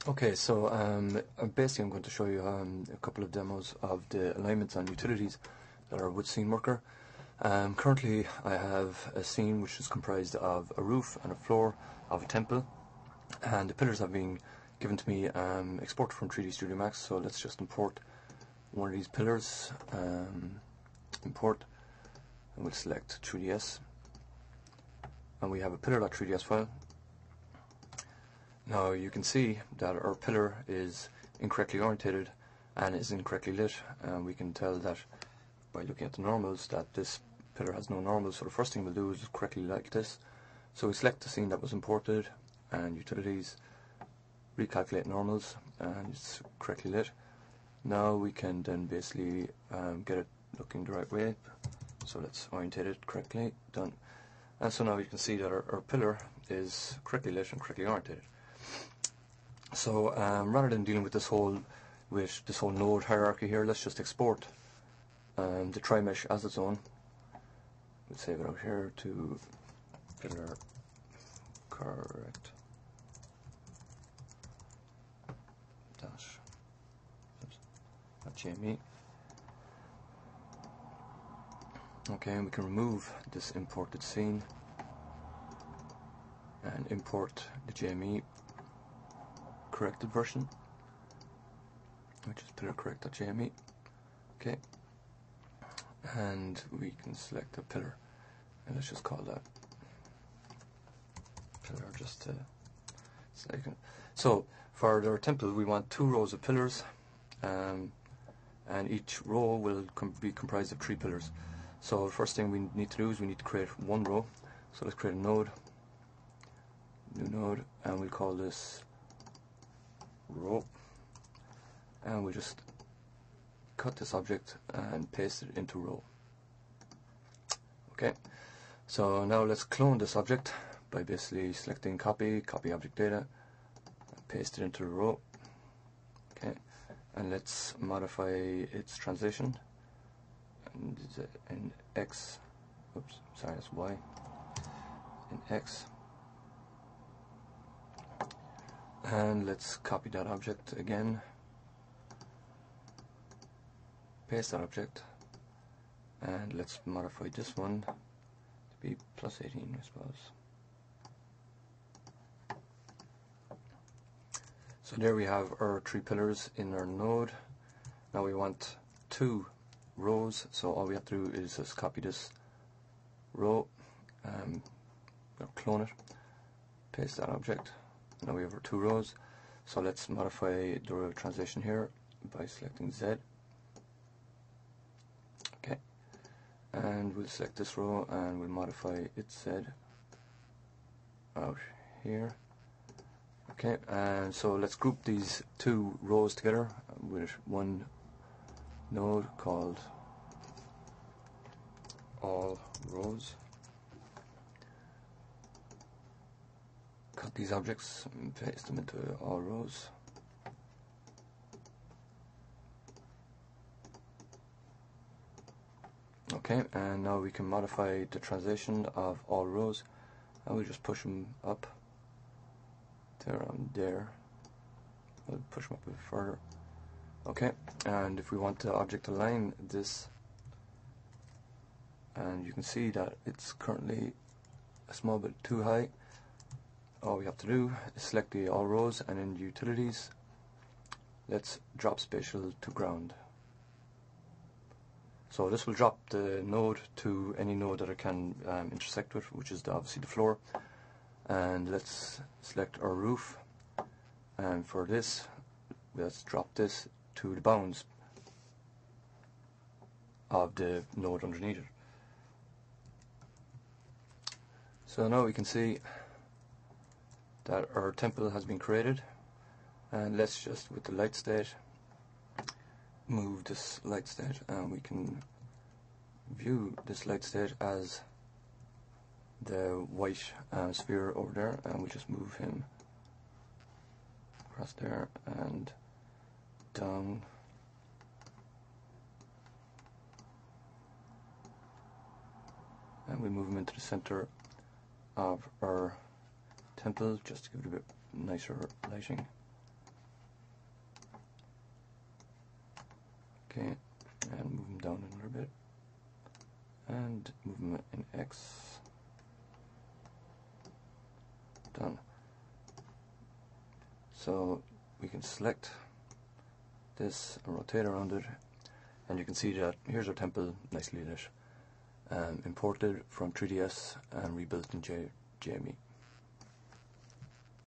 Okay, so basically I'm going to show you a couple of demos of the alignments and utilities that are with SceneWorker. Currently I have a scene which is comprised of a roof and a floor of a temple, and the pillars have been given to me exported from 3D Studio Max. So let's just import one of these pillars, import, and we'll select 3ds, and we have a pillar.3ds file. Now you can see that our pillar is incorrectly orientated and is incorrectly lit, and we can tell that by looking at the normals that this pillar has no normals. So the first thing we'll do is correctly light this. So we select the scene that was imported and utilities, recalculate normals, and it's correctly lit. Now we can then basically get it looking the right way. So let's orientate it correctly, done. And so now you can see that our pillar is correctly lit and correctly orientated. So rather than dealing with this whole node hierarchy here, let's just export the tri-mesh as its own. We'll save it out here to pillar correct dash .jme. Okay, and we can remove this imported scene and import the JME corrected version, which is pillar correct.jme. Okay, and we can select a pillar, and let's just call that pillar just to second. So for our temple we want 2 rows of pillars, and each row will be comprised of 3 pillars. So the first thing we need to do is we need to create one row. So let's create a node, new node, and we'll call this row, and we'll just cut this object and paste it into row. Okay, so now let's clone this object by basically selecting copy object data, and paste it into the row. Okay, and let's modify its translation, and in X, oops, sorry, that's Y, in X. And let's copy that object again, paste that object, and let's modify this one to be +18, I suppose. So there we have our 3 pillars in our node. Now we want 2 rows, so all we have to do is just copy this row, clone it, paste that object. Now we have our 2 rows, so let's modify the row translation here by selecting Z. Okay, and we'll select this row and we'll modify its Z out here. Okay, and so let's group these 2 rows together with one node called all rows. Cut these objects and paste them into all rows. Okay, and now we can modify the translation of all rows, and we'll just push them up to around there. We'll push them up a bit further. Okay, and if we want the object to align this, and you can see that it's currently a small bit too high, all we have to do is select the all rows, and in utilities let's drop spatial to ground. So this will drop the node to any node that it can intersect with, which is obviously the floor. And let's select our roof, and for this let's drop this to the bounds of the node underneath it. So now we can see that our temple has been created, and let's just, with the light state, move this light state, and we can view this light state as the white sphere over there, and we just move him across there and down, and we move him into the center of our temple just to give it a bit nicer lighting. Okay, and move them down a little bit, and move them in X. Done. So we can select this and rotate around it, and you can see that here's our temple nicely lit, imported from 3ds and rebuilt in JME.